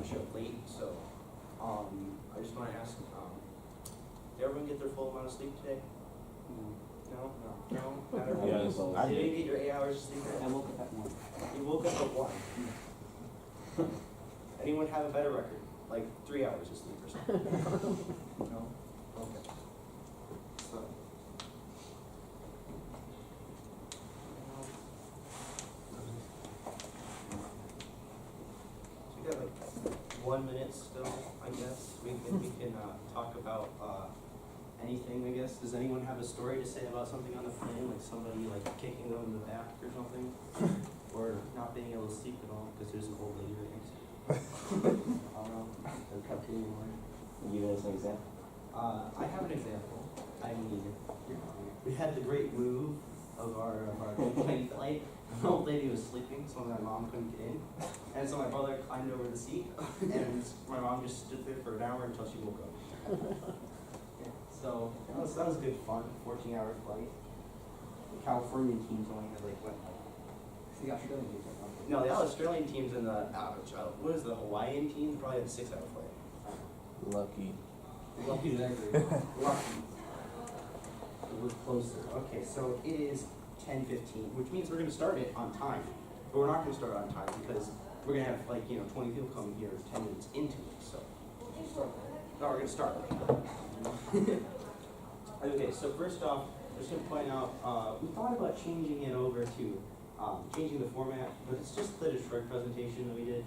show up late, so I just want to ask, did everyone get their full amount of sleep today? No? Not everyone? Yeah, that's all. Did you get your 8 hours of sleep today? I woke up at 1. You woke up at 1. Anyone have a better record? Like 3 hours of sleep or something? No? Okay. So. So we got like 1 minute still, I guess. We can talk about anything, I guess. Does anyone have a story to say about something on the plane, like somebody like kicking them in the back or something? Or not being able to sleep at all because there's an old lady right next to you? I don't know. Or continue on. You guys an example? I have an example. I mean, we had the great move of our plane flight. The old lady was sleeping, so my mom couldn't get in. And so my brother climbed over the seat, and my mom just stood there for an hour until she woke up. Yeah, so that was good fun, 14-hour flight. The Californian teams only had like, what? The Australian teams are coming. No, the Australian teams and the, what is the Hawaiian team? Probably had a 6-hour flight. Lucky. Lucky, exactly. Lucky. It was closer. Okay, so it is 10:15, which means we're going to start it on time. But we're not going to start on time because we're going to have 20 people coming here 10 minutes into it. So, no, we're going to start. Okay, so first off, I'm just going to point out, we thought about changing it over to, changing the format, but it's just the Detroit presentation that we did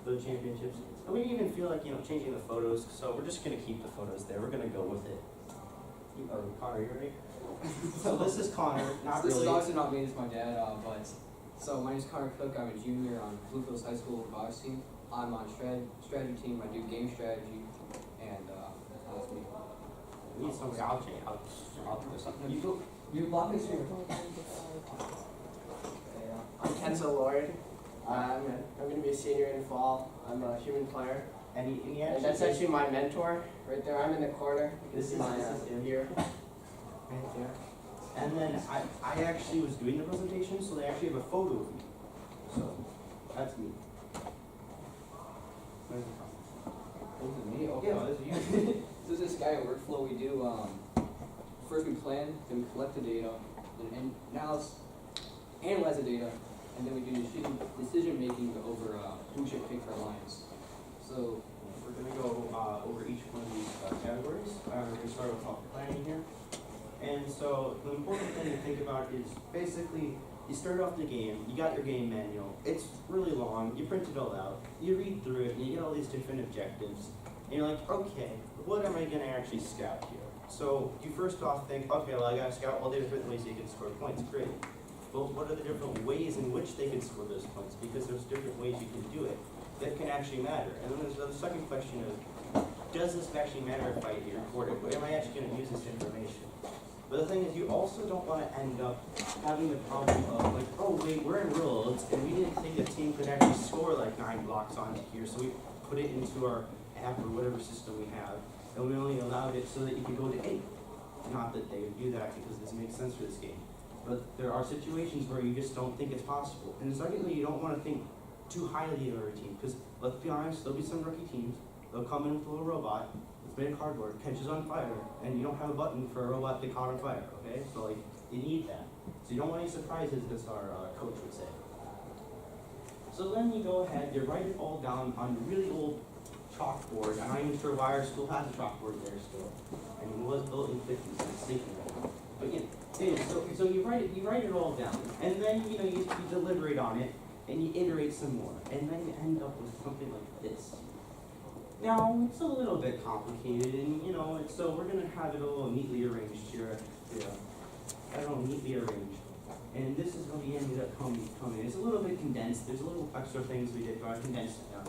for the championships. And we didn't even feel like, changing the photos, so we're just going to keep the photos there. We're going to go with it. Connor, you ready? So this is Connor, not This really. is obviously not me, it's my dad, so my name is Connor Cook, I'm a junior on Bluefields High School robotics team. I'm on strategy team, I do game strategy, and that's me. We need somebody, I'll change, I'll do something. You go, you block this here. I'm Kenzo Lord. I'm going to be a senior in fall. I'm a human player. And And that's actually my mentor right there. I'm in the corner. This is my him. here. Right there. And then I actually was doing the presentation, so they actually have a photo of me. So, that's me. Where's the phone? This is me, okay. Yeah, this is you. This is this guy workflow we do, first we plan, then we collect the data, then analyze the data, and then we do decision making over who should pick our lines. So We're going to go over each one of these categories. We're going to start with planning here. And so the important thing to think about is basically you start off the game, you got your game manual, it's really long, you print it all out, you read through it, and you get all these different objectives. And you're like, okay, what am I going to actually scout here? So you first off think, okay, well I got to scout all the different ways you can score points, great. Well, what are the different ways in which they can score those points? Because there's different ways you can do it that can actually matter. And then there's the second question of, does this actually matter if I record it? Am I actually going to use this information? But the thing is, you also don't want to end up having the problem of like, oh wait, we're in roads, and we didn't think a team could actually score like 9 blocks onto here, so we put it into our app or whatever system we have, and we only allowed it so that you could go to 8. Not that they would do that because this makes sense for this game. But there are situations where you just don't think it's possible. And secondly, you don't want to think too highly of every team, because let's be honest, there'll be some rookie teams, they'll come in with a little robot, it's made of cardboard, catches on fire, and you don't have a button for a robot to caught on fire, okay? So like, you need that. So you don't want any surprises, as our coach would say. So then you go ahead, you write it all down on a really old chalkboard. I'm not even sure why our school has a chalkboard there still. I mean, it was built in the 50s, so it's thinking right. But yeah, so you write it all down, and then you deliberate on it, and you iterate some more, and then you end up with something like this. Now, it's a little bit complicated, and so we're going to have it all neatly arranged here. I don't know, neatly arranged. And this is what we ended up coming. It's a little bit condensed. There's a little extra things we did, but I condensed it down.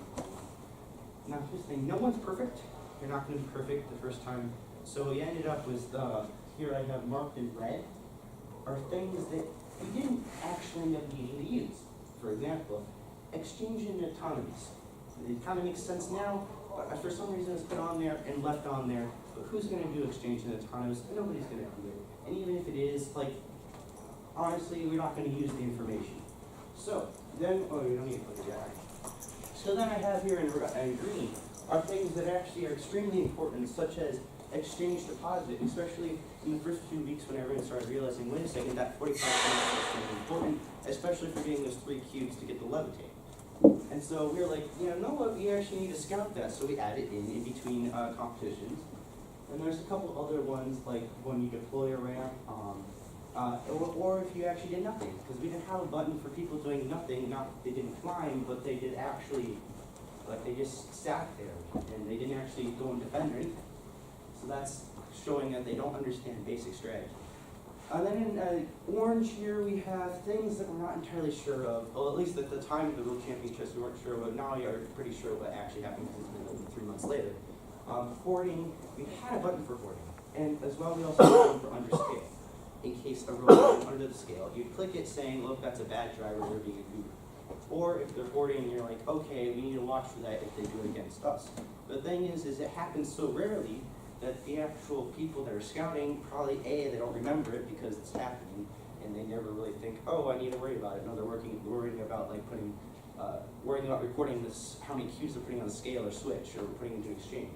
Now, here's the thing. No one's perfect. You're not going to be perfect the first time. So we ended up with, here I have marked in red, are things that we didn't actually end up needing to use. For example, exchange and autonomous. It kind of makes sense now, but for some reason it's put on there and left on there. But who's going to do exchange and autonomous? Nobody's going to do it. And even if it is, honestly, we're not going to use the information. So then, oh, you don't need to put it back. So then I have here in green are things that actually are extremely important, such as exchange deposit, especially in the first few weeks when everyone started realizing, wait a second, that 45 points is extremely important, especially for getting those 3 cubes to get the levitate. And so we were like, you know what, we actually need to scout that, so we add it in between competitions. And there's a couple other ones, like when you deploy a ramp, or if you actually did nothing, because we didn't have a button for people doing nothing, not that they didn't climb, but they did actually, like they just sat there, and they didn't actually go and defend or anything. So that's showing that they don't understand basic strategy. And then in orange here, we have things that we're not entirely sure of. Well, at least at the time of the World Championships, we weren't sure, but now we are pretty sure what actually happened 3 months later. Hoarding, we had a button for hoarding. And as well, we also had a button for under scale. In case a road is under the scale, you click it saying, look, that's a bad driver, they're being a goober. Or if they're hoarding, you're like, okay, we need to watch for that if they do it against us. The thing is it happens so rarely that the actual people that are scouting probably they don't remember it because it's happening, and they never really think, oh, I need to worry about it. No, they're worrying about like worrying about recording this, how many cubes they're putting on the scale or switch or putting into exchange.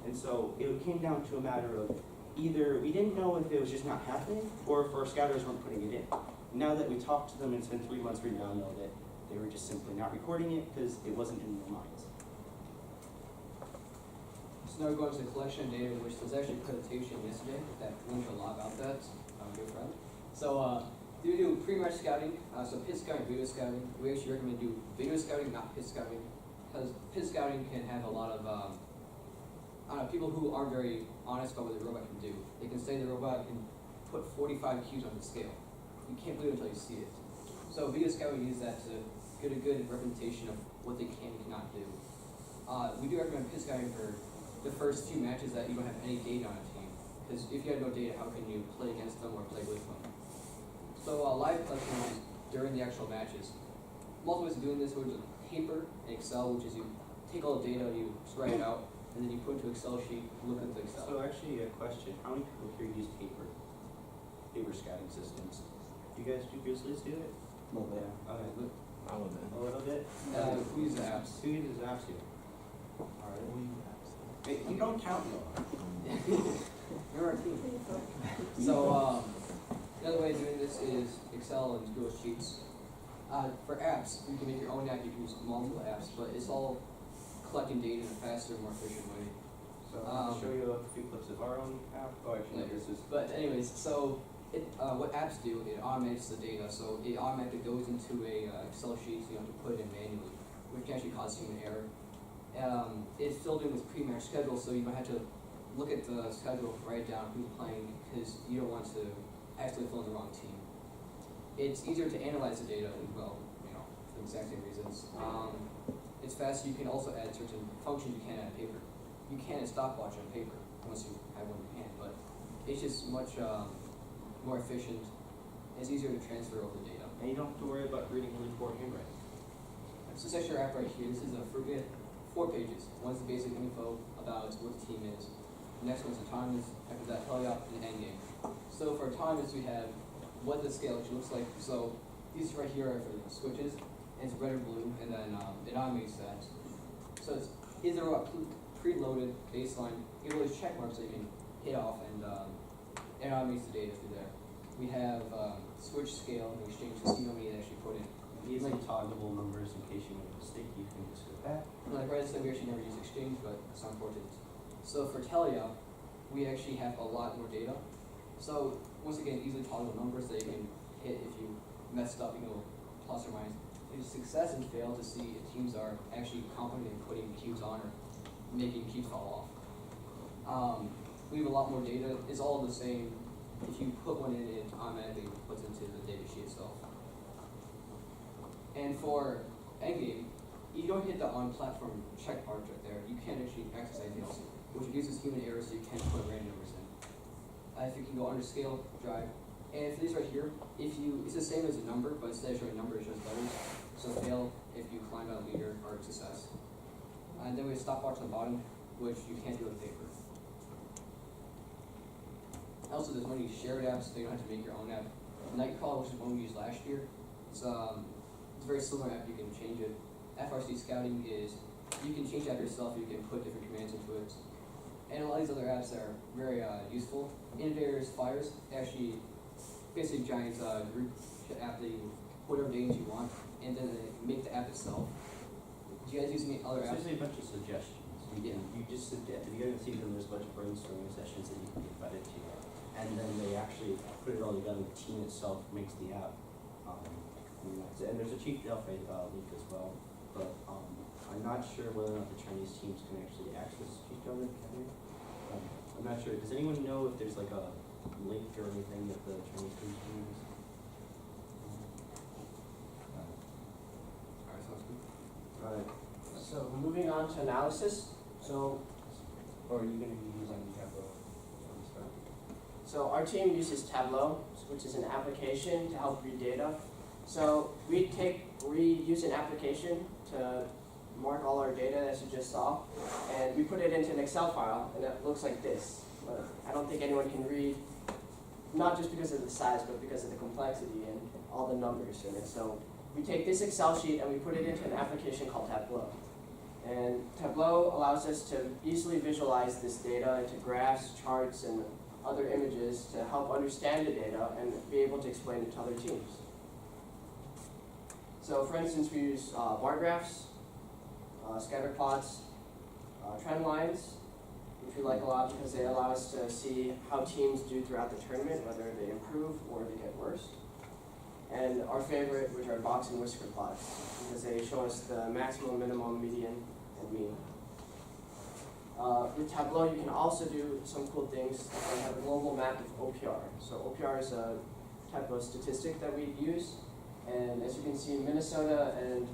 And so it came down to a matter of either we didn't know if it was just not happening, or if our scouters weren't putting it in. Now that we talked to them, and it's been 3 months, we now know that they were just simply not recording it because it wasn't in their minds. So now we're going to the collection of data, which there's actually a presentation yesterday that went a lot about that. Good friend. So we do pre-match scouting, so pit scouting, video scouting. We actually recommend do video scouting, not pit scouting, because pit scouting can have a lot of people who aren't very honest about what the robot can do. They can say the robot can put 45 cubes on the scale. You can't believe it until you see it. So video scouting uses that to get a good representation of what they can and cannot do. We do recommend pit scouting for the first 2 matches that you don't have any data on a team. Because if you have no data, how can you play against them or play with them? So live collection is during the actual matches. Multiple ways of doing this, which is paper and Excel, which is you take all the data, you write it out, and then you put it into Excel sheet, look into Excel. So actually a question, how many people here use paper scouting systems? Do you guys do Grizzlies do it? No, yeah. Okay, I would a little bit? Who uses apps? Who uses apps here? Alright. Hey, you don't count though. You're our team. So another way of doing this is Excel and Google Sheets. For apps, you can make your own app, you can use multiple apps, but it's all collecting data in a faster, more efficient way. So I'll show you a few clips of our own app. Oh, actually, Later. this is. But anyways, so what apps do, it automates the data. So it automatically goes into a Excel sheet, so you have to put it in manually, which can actually cause human error. It's filled in with pre-match schedule, so you might have to look at the schedule, write down who's playing, because you don't want to actually fill in the wrong team. It's easier to analyze the data as well, for the exact same reasons. It's fast. You can also add certain functions you can't add on paper. You can add stopwatch on paper once you have one in your hand, but it's just much more efficient. It's easier to transfer over the data. And you don't have to worry about reading really poor handwriting. So this is our app right here. This is 4 pages. One's the basic info about what the team is. The next one's autonomous. After that, teleop and end game. So for autonomous, we have what the scale actually looks like. So these right here are for the switches. And it's red or blue, and then it automates that. So it's is the robot preloaded baseline? Give all these check marks that you can hit off, and it automates the data through there. We have switch scale and exchange to see how many they actually put in. These are toggleable numbers in case you make a mistake, you can just go back. Like right now, we actually never use exchange, but it's not important. So for teleop, we actually have a lot more data. So once again, easily toggleable numbers that you can hit if you messed up, plus or minus. It's success and fail to see if teams are actually competent in putting cubes on or making cubes fall off. We have a lot more data. It's all the same. If you put one in, it automatically puts into the data sheet itself. And for endgame, you don't hit the on-platform check mark right there. You can't actually access anything else, which reduces human error, so you can't put random numbers in. If you can go under scale, drive. And for these right here, it's the same as a number, but instead of showing a number, it shows letters. So fail if you climb out a leader, or success. And then we have stopwatch on the bottom, which you can't do with paper. Also, there's one of these shared apps, so you don't have to make your own app. Nightcall, which is one we used last year. It's a very similar app, you can change it. FRC scouting is you can change that yourself. You can put different commands into it, and a lot of these other apps are very useful. Innovators, Fires, actually basically giant group app that you put whatever names you want, and then they make the app itself. Do you guys use any other It's apps? usually a bunch of suggestions. You just suggest, if you guys see them, there's a bunch of brainstorming sessions that you can get invited to. And then they actually put it all together, the team itself makes the app. And there's a Chief Delphi link as well. But I'm not sure whether or not the Chinese teams can actually access Chief Delphi. I'm not sure. Does anyone know if there's like a link or anything that the Chinese teams can use? Alright, sounds good. Alright. So moving on to analysis. Or are you going to be using Tableau from the start? So our team uses Tableau, which is an application to help read data. So we use an application to mark all our data, as you just saw, and we put it into an Excel file, and it looks like this. But I don't think anyone can read, not just because of the size, but because of the complexity and all the numbers in it. So we take this Excel sheet and we put it into an application called Tableau. And Tableau allows us to easily visualize this data into graphs, charts, and other images to help understand the data and be able to explain it to other teams. So for instance, we use bar graphs, scatter plots, trend lines, which we like a lot because they allow us to see how teams do throughout the tournament, whether they improve or they get worse. And our favorite, which are box and whisker plots, because they show us the maximum, minimum, median, and mean. With Tableau, you can also do some cool things. We have a global map of OPR. So OPR is a type of statistic that we use. And as you can see, Minnesota and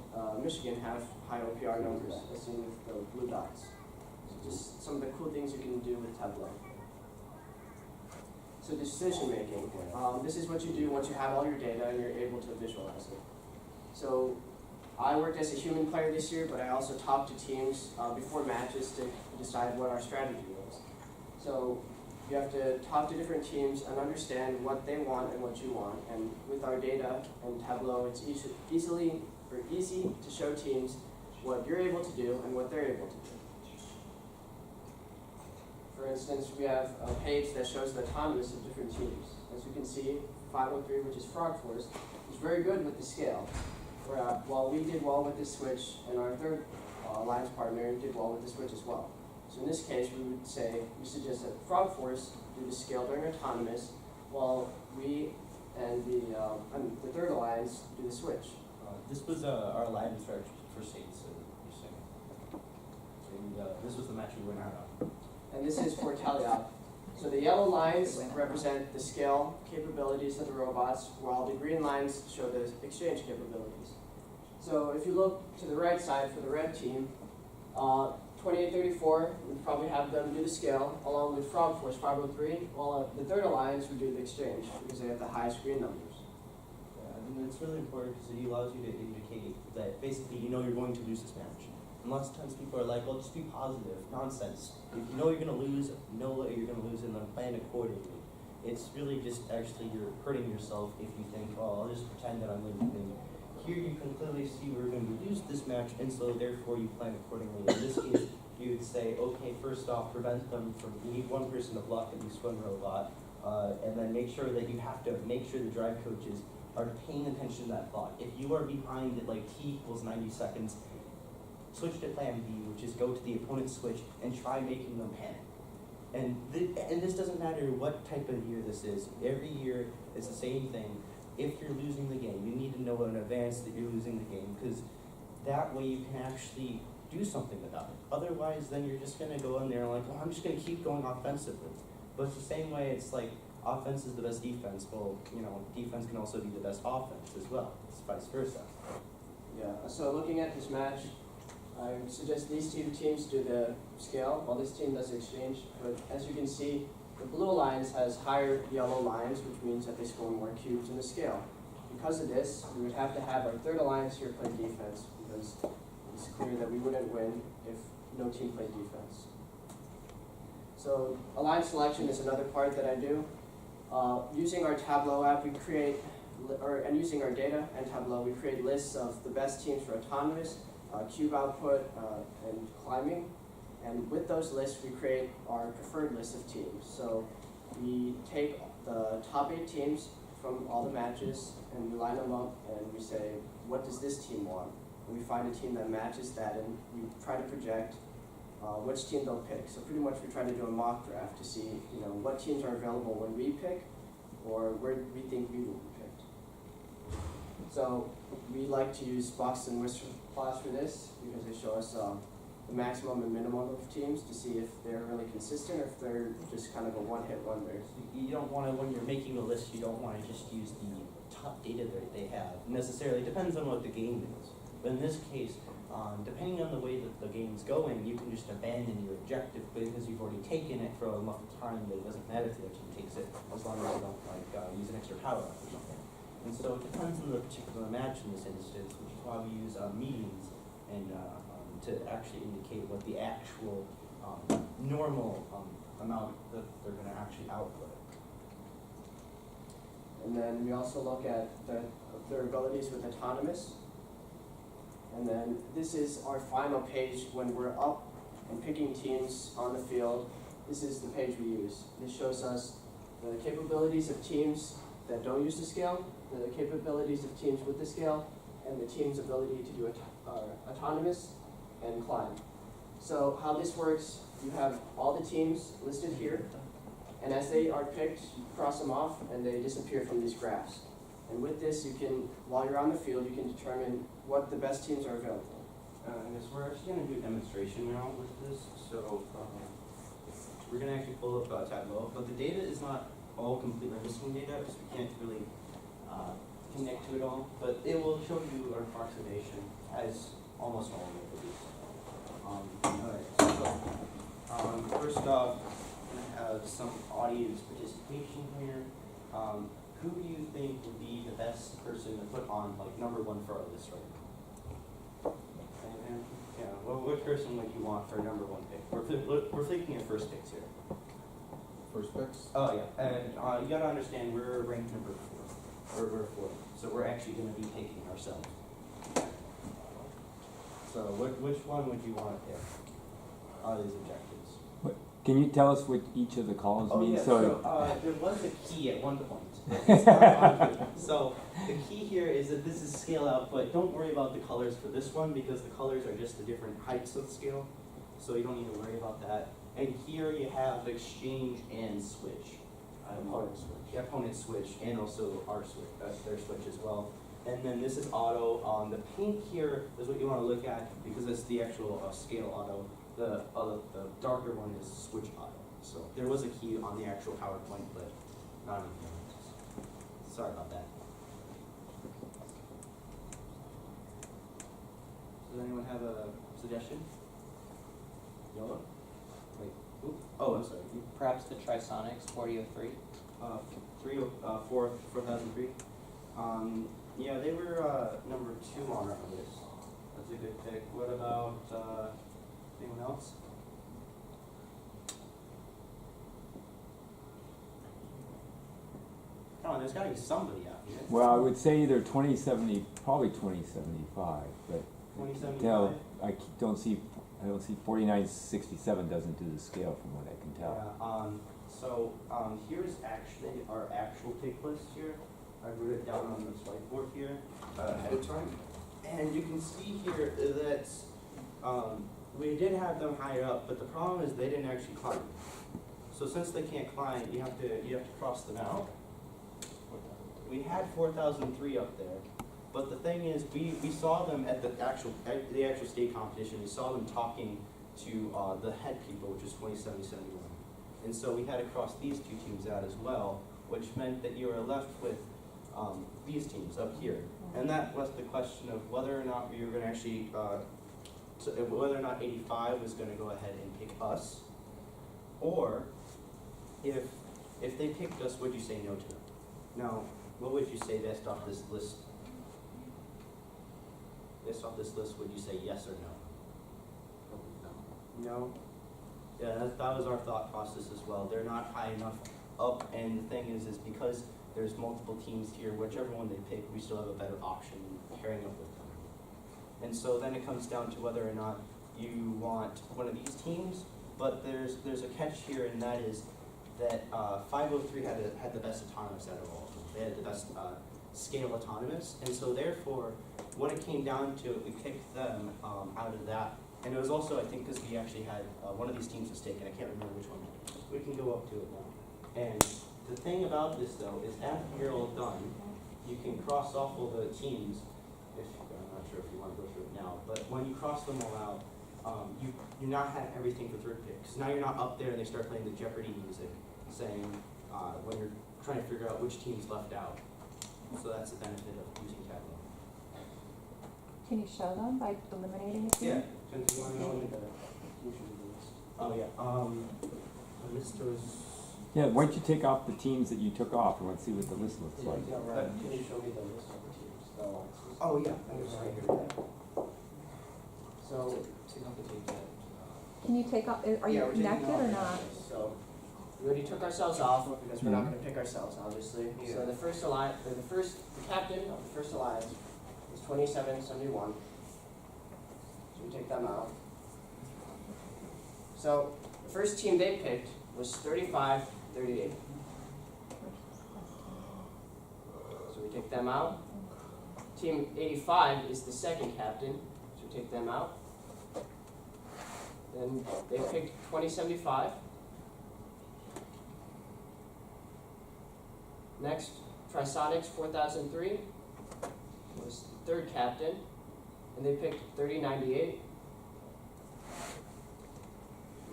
Michigan have high OPR numbers, as seen with the blue dots. So just some of the cool things you can do with Tableau. So decision making. This is what you do once you have all your data and you're able to visualize it. So I worked as a human player this year, but I also talked to teams before matches to decide what our strategy was. So you have to talk to different teams and understand what they want and what you want. And with our data and Tableau, it's easy to show teams what you're able to do and what they're able to do. For instance, we have a page that shows the autonomous of different teams. As you can see, 503, which is Frog Force, is very good with the scale. While we did well with this switch, and our third alliance partner did well with the switch as well. So in this case, we suggest that Frog Force do the scale during autonomous, while we and the third alliance do the switch. This was our alliance for states, you're saying. And this was the match we went out on. And this is for teleop. So the yellow lines represent the scale capabilities of the robots, while the green lines show the exchange capabilities. So if you look to the right side for the red team, 2834, we'd probably have them do the scale, along with Frog Force 503, while the third alliance would do the exchange, because they have the highest green numbers. And it's really important because it allows you to indicate that basically you know you're going to lose this match. And lots of times people are like, well, just be positive. Nonsense. If you know you're going to lose, know what you're going to lose and then plan accordingly. It's really just actually you're hurting yourself if you think, oh, I'll just pretend that I'm losing. Here you can clearly see we're going to lose this match, and so therefore you plan accordingly. In this case, you would say, okay, first off, prevent them from, you need one person to block at least one robot, and then make sure that you have to make sure the drive coaches are paying attention to that clock. If you are behind at like t equals 90 seconds, switch to plan B, which is go to the opponent's switch and try making them panic. And this doesn't matter what type of year this is. Every year it's the same thing. If you're losing the game, you need to know in advance that you're losing the game, because that way you can actually do something about it. Otherwise, then you're just going to go in there like, oh, I'm just going to keep going offensively. But it's the same way it's like offense is the best defense. Well, you know, defense can also be the best offense as well. It's vice versa. Yeah, so looking at this match, I suggest these two teams do the scale, while this team does the exchange. But as you can see, the blue alliance has higher yellow lines, which means that they score more cubes in the scale. Because of this, we would have to have our third alliance here play defense, because it's clear that we wouldn't win if no team played defense. So alliance selection is another part that I do. Using our Tableau app, we create, and using our data and Tableau, we create lists of the best teams for autonomous cube output, and climbing. And with those lists, we create our preferred list of teams. So we take the top 8 teams from all the matches, and we line them up, and we say, what does this team want? And we find a team that matches that, and we try to project which team they'll pick. So pretty much we try to do a mock draft to see, what teams are available when we pick, or where we think we will be picked. So we like to use box and whisker plots for this because they show us the maximum and minimum of teams to see if they're really consistent or if they're just kind of a one-hit wonder. You don't want to, when you're making a list, you don't want to just use the top data that they have. Necessarily depends on what the game is. But in this case, depending on the way that the game's going, you can just abandon your objective because you've already taken it for enough time that it doesn't matter if the other team takes it, as long as you don't use an extra power up or something. And so it depends on the particular match in this instance, which is why we use medians and to actually indicate what the actual normal amount that they're going to actually output. And then we also look at their abilities with autonomous. And then this is our final page when we're up and picking teams on the field. This is the page we use. This shows us the capabilities of teams that don't use the scale, the capabilities of teams with the scale, and the team's ability to do autonomous and climb. So how this works, you have all the teams listed here, and as they are picked, you cross them off and they disappear from these graphs. And with this, you can, while you're on the field, you can determine what the best teams are available. Yes, we're actually going to do a demonstration now with this. So we're going to actually pull up Tableau, but the data is not all completely missing data because we can't really connect to it all. But it will show you an approximation as almost all of it is. Alright, so first off, we're going to have some audience participation here. Who do you think would be the best person to put on number 1 for our list right now? Anyone? Yeah. Well, what person would you want for number 1 pick? We're thinking of first picks here. First picks? Oh yeah, and you gotta understand we're ranked number 4. We're 4, so we're actually going to be picking ourselves. So which one would you want to pick? Are these objectives? Can you tell us what each of the columns Oh mean? yeah, So, there was a key at one point. It's not on here. So the key here is that this is scale output. Don't worry about the colors for this one because the colors are just the different heights of the scale. So you don't need to worry about that. And here you have exchange and switch. Opponent switch. Yeah, opponent switch and also our switch, their switch as well. And then this is auto. The pink here is what you want to look at because it's the actual scale auto. The darker one is switch auto. So there was a key on the actual PowerPoint, but not on the others. Sorry about that. Does anyone have a suggestion? Yellow? Wait. Oops. Oh, I'm sorry. Perhaps the Trisonics 4003. 4003. Yeah, they were number 2 on our list. That's a good pick. What about anyone else? Come on, there's got to be somebody out here. well, I would say either 2070, probably 2075, but 2075. tell, I don't see 4967 doesn't do the scale from what I can tell. Yeah, so here's actually our actual pick list here. I wrote it down on this whiteboard here ahead of time. And you can see here that we did have them higher up, but the problem is they didn't actually climb. So since they can't climb, you have to cross them out. We had 4003 up there, but the thing is, we saw them at the actual state competition. We saw them talking to the head people, which is 2771. And so we had to cross these 2 teams out as well, which meant that you were left with these teams up here. And that was the question of whether or not we were going to actually, whether or not 85 was going to go ahead and pick us, or if they picked us, would you say no to them? Now, what would you say based off this list? Based off this list, would you say yes or no? No? Yeah, that was our thought process as well. They're not high enough up, and the thing is because there's multiple teams here, whichever one they pick, we still have a better option pairing up with them. And so then it comes down to whether or not you want one of these teams, but there's a catch here, and that is that 503 had the best autonomous out of all of them. They had the best scale autonomous, and so therefore, when it came down to it, we picked them out of that. And it was also, I think, because we actually had one of these teams was taken. I can't remember which one. We can go up to it now. And the thing about this, though, is after you're all done, you can cross off all the teams. I'm not sure if you want to go through it now, but when you cross them all out, you now have everything for third picks. Now you're not up there and they start playing the Jeopardy music, saying when you're trying to figure out which team's left out. So that's the benefit of using Tableau. Can you show them by eliminating a team? Yeah. Kenzo, you want to know what Oh yeah. The list was. Yeah, why don't you take off the teams that you took off and let's see what the list looks like. Can you show me the list of the teams? Oh yeah. I was right here. So, Take off the tape. Can you take off, are you yeah, we're taking connected off or our not? numbers. So, we already took ourselves off because we're not going to pick ourselves, obviously. Yeah. So the captain of the first alliance is 2771. So we take them out. So the first team they picked was 3538. So we take them out. Team 85 is the second captain, so we take them out. Then they picked 2075. Next, Trisonics 4003 was the third captain, and they picked 3098.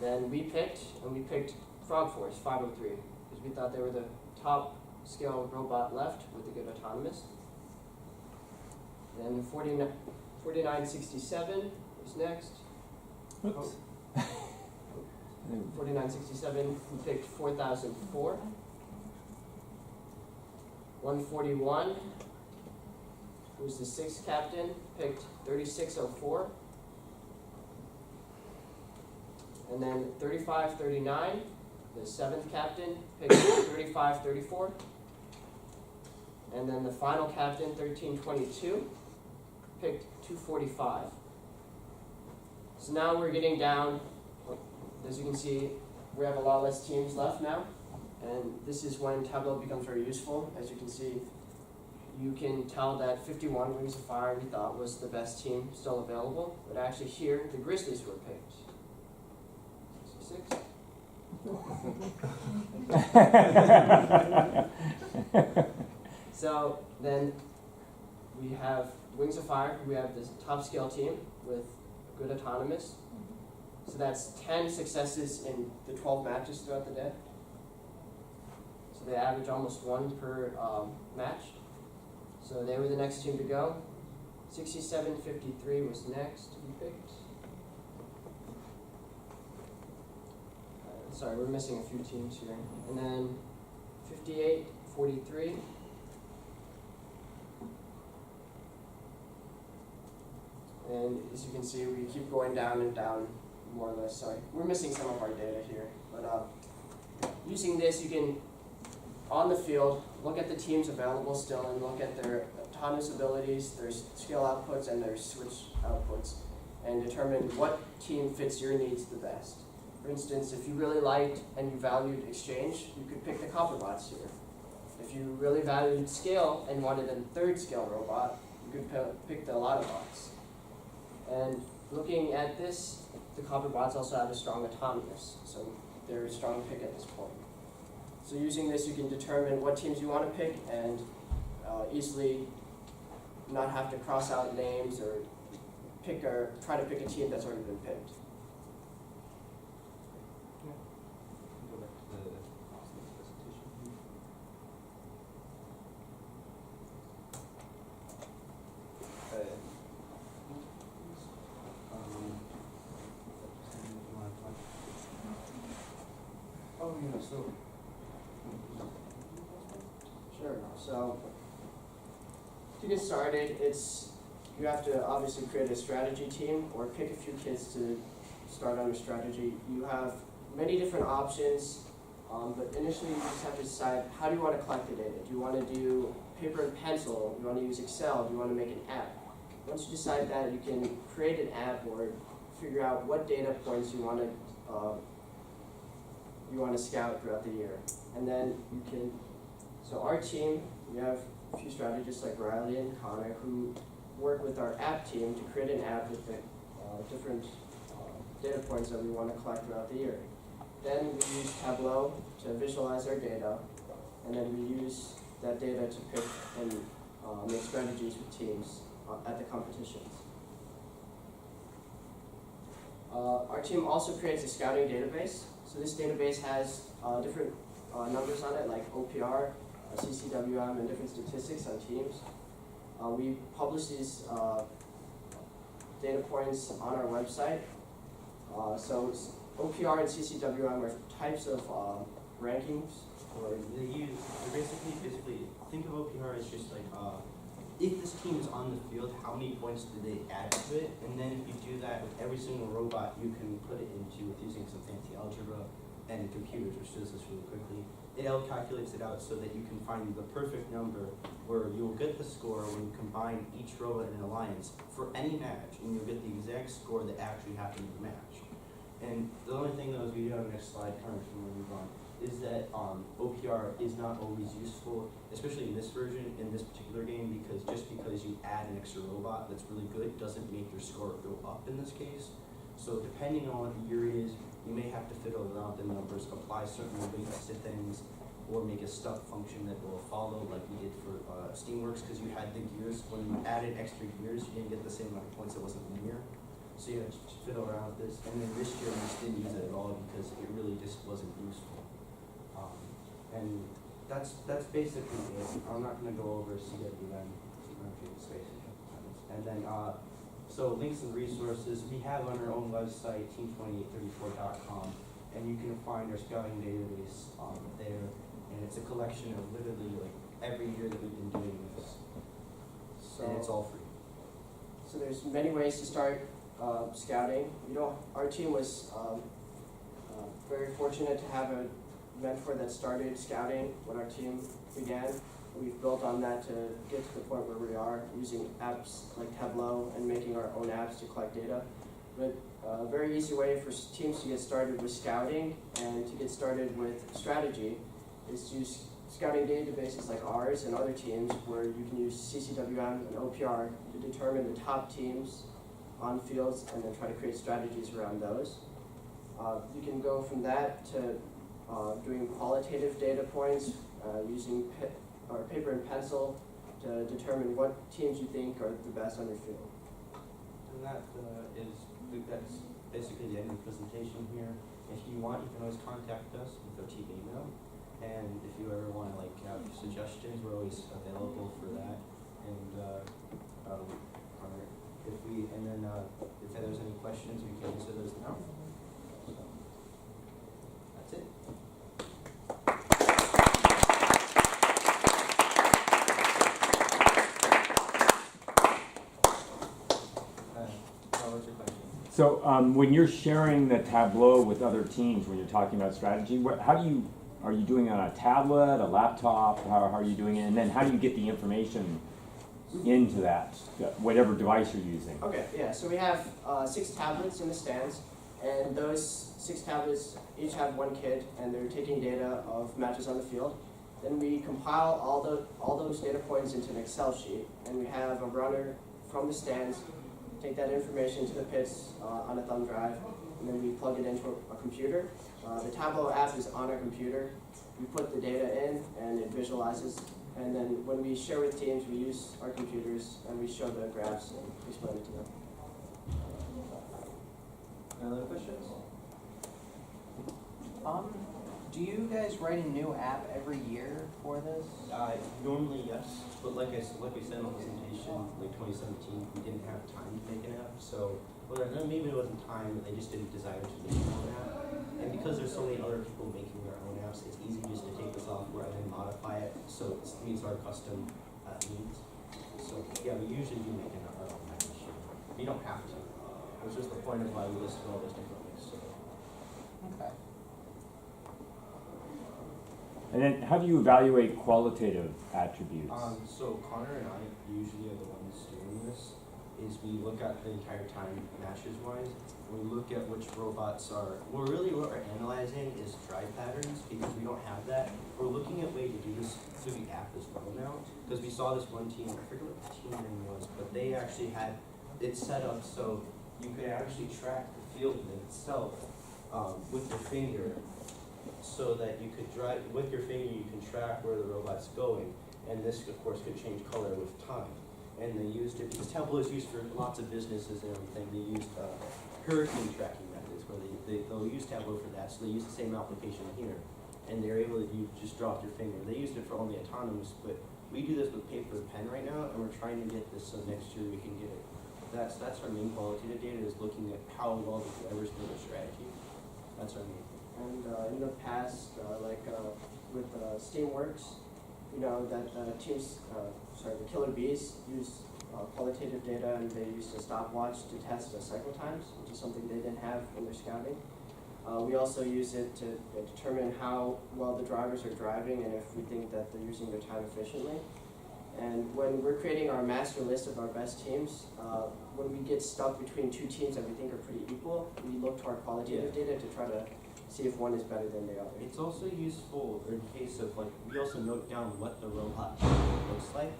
Then we picked Frog Force 503, because we thought they were the top scale robot left with a good autonomous. Then 4967 was next. Oops. 4967, we picked 4004. 141, who was the sixth captain, picked 3604. And then 3539, the seventh captain, picked 3534. And then the final captain, 1322, picked 245. So now we're getting down, as you can see, we have a lot less teams left now. And this is when Tableau becomes very useful. As you can see, you can tell that 51 Wings of Fire we thought was the best team still available. But actually here, the Grizzlies were picked. 66. So then we have Wings of Fire. We have this top scale team with good autonomous. So that's 10 successes in the 12 matches throughout the day. So they average almost one per match. So they were the next team to go. 6753 was next to be picked. Sorry, we're missing a few teams here. And then 5843. And as you can see, we keep going down and down, more or less. Sorry, we're missing some of our data here. But using this, you can, on the field, look at the teams available still and look at their autonomous abilities, their skill outputs, and their switch outputs, and determine what team fits your needs the best. For instance, if you really liked and you valued exchange, you could pick the Copperbots here. If you really valued scale and wanted a third scale robot, you could pick the Lotobots. And looking at this, the Copperbots also have a strong autonomous, so they're a strong pick at this point. So using this, you can determine what teams you want to pick and easily not have to cross out names or try to pick a team that's already been picked. Go back to the presentation. Oh yeah, so. Sure. So to get started, you have to obviously create a strategy team or pick a few kids to start on your strategy. You have many different options, but initially you just have to decide how do you want to collect the data. Do you want to do paper and pencil? Do you want to use Excel? Do you want to make an app? once you decide that, you can create an app or figure out what data points you want to scout throughout the year. And then you can, so our team, we have a few strategists like Riley and Connor who work with our app team to create an app with the different data points that we want to collect throughout the year. Then we use Tableau to visualize our data, and then we use that data to pick and make strategies with teams at the competitions. Our team also creates a scouting database. So this database has different numbers on it, like OPR, CCWM, and different statistics on teams. We publish these data points on our website. So OPR and CCWM are types of rankings. Or they basically think of OPR as just like if this team is on the field, how many points do they add to it? And then if you do that with every single robot, you can put it into with using some fancy algebra and computers, which does this really quickly. It calculates it out so that you can find the perfect number where you'll get the score when you combine each robot in an alliance for any match, and you'll get the exact score that actually happened in the match. And the only thing though, as we do on the next slide, kind of before we move on, is that OPR is not always useful, especially in this version, in this particular game, because just because you add an extra robot that's really good doesn't make your score go up in this case. So depending on what the year is, you may have to fiddle around the numbers, apply certain weights to things, or make a stub function that will follow, like we did for Steamworks, because you had the gears. When you added extra gears, you didn't get the same amount of points. It wasn't linear. So you had to fiddle around with this. And then this year, we just didn't use it at all because it really just wasn't useful. And that's basically it. I'm not going to go over CWM, space. And then, so links and resources we have on our own website, team2834.com, and you can find our scouting database there. And it's a collection of literally like every year that we've been doing this. And it's all free. So there's many ways to start scouting. Our team was very fortunate to have a mentor that started scouting when our team began. We've built on that to get to the point where we are, using apps like Tableau and making our own apps to collect data. But a very easy way for teams to get started with scouting and to get started with strategy is to use scouting databases like ours and other teams where you can use CCWM and OPR to determine the top teams on fields and then try to create strategies around those. You can go from that to doing qualitative data points, using paper and pencil to determine what teams you think are the best on your field. And that's basically the end of the presentation here. If you want, you can always contact us with our team email. And if you ever want to have suggestions, we're always available for that. And if there's any questions, we can answer those now. So that's it. What's your question? So when you're sharing the Tableau with other teams, when you're talking about strategy, are you doing it on a tablet, a laptop? How are you doing it? And then how do you get the information into that, whatever device you're using? Okay, yeah, so we have 6 tablets in the stands, and those 6 tablets each have one kid, and they're taking data of matches on the field. Then we compile all those data points into an Excel sheet, and we have a runner from the stands take that information to the pits on a thumb drive, and then we plug it into a computer. The Tableau app is on our computer. We put the data in, and it visualizes. And then when we share with teams, we use our computers, and we show the graphs and explain it to them. Any other questions? Do you guys write a new app every year for this? Normally, yes, but like we said in the presentation, like 2017, we didn't have time to make an app. So, maybe it wasn't time, but they just didn't desire to make their own app. And because there's so many other people making their own apps, it's easy just to take the software and then modify it so it meets our custom needs. So yeah, we usually do make our own app this year. We don't have to. It's just the point of why we listed all those different ways. So. Okay. And then how do you evaluate qualitative attributes? So Connor and I usually are the ones doing this. is we look at the entire time matches wise. We look at which robots are, what we're analyzing is drive patterns because we don't have that. We're looking at way to do this through the app as well now, because we saw this one team, I forget what the team name was, but they actually had it set up so you could actually track the field in itself with your finger, so that you could drive, with your finger you can track where the robot's going, and this of course could change color with time. And they used it, because Tableau is used for lots of businesses and everything, they used hurricane tracking methods, where they'll use Tableau for that, so they use the same application here. And they're able to, you just drop your finger. They used it for only autonomous, but we do this with paper and pen right now, and we're trying to get this so next year we can get it. That's our main qualitative data, is looking at how well the drivers know their strategy. That's our main thing. And in the past, with Steamworks, you know, that teams, the killer bees use qualitative data, and they used a stopwatch to test the cycle times, which is something they didn't have in their scouting. We also use it to determine how well the drivers are driving and if we think that they're using their time efficiently. And when we're creating our master list of our best teams, when we get stuck between two teams that we think are pretty equal, we look to our qualitative data to try to see if one is better than the other. It's also useful in case of we also note down what the robot looks like.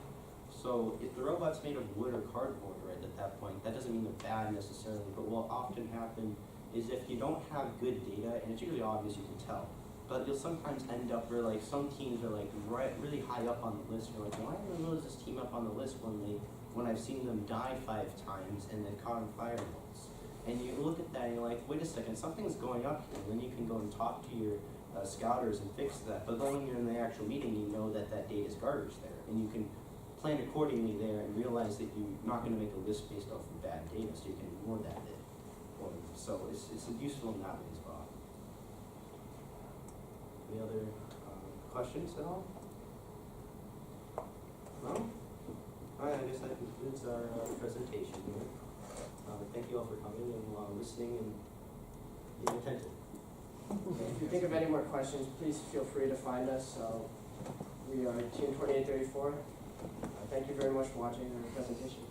So if the robot's made of wood or cardboard right at that point, that doesn't mean they're bad necessarily, but what will often happen is if you don't have good data, and it's usually obvious, you can tell, but you'll sometimes end up where some teams are really high up on the list. You're like, why in the hell is this team up on the list when I've seen them die 5 times and then caught on fireballs? And you look at that and you're like, wait a second, something's going up here. And then you can go and talk to your scouters and fix that. But then when you're in the actual meeting, you know that that data is garbage there. And you can plan accordingly there and realize that you're not going to make a list based off of bad data, so you can ignore that bit. So it's useful in that way as well. Any other questions at all? No? All right, I guess that concludes our presentation here. Thank you all for coming and listening and being attentive. If you think of any more questions, please feel free to find us. We are Team 2834. Thank you very much for watching our presentation.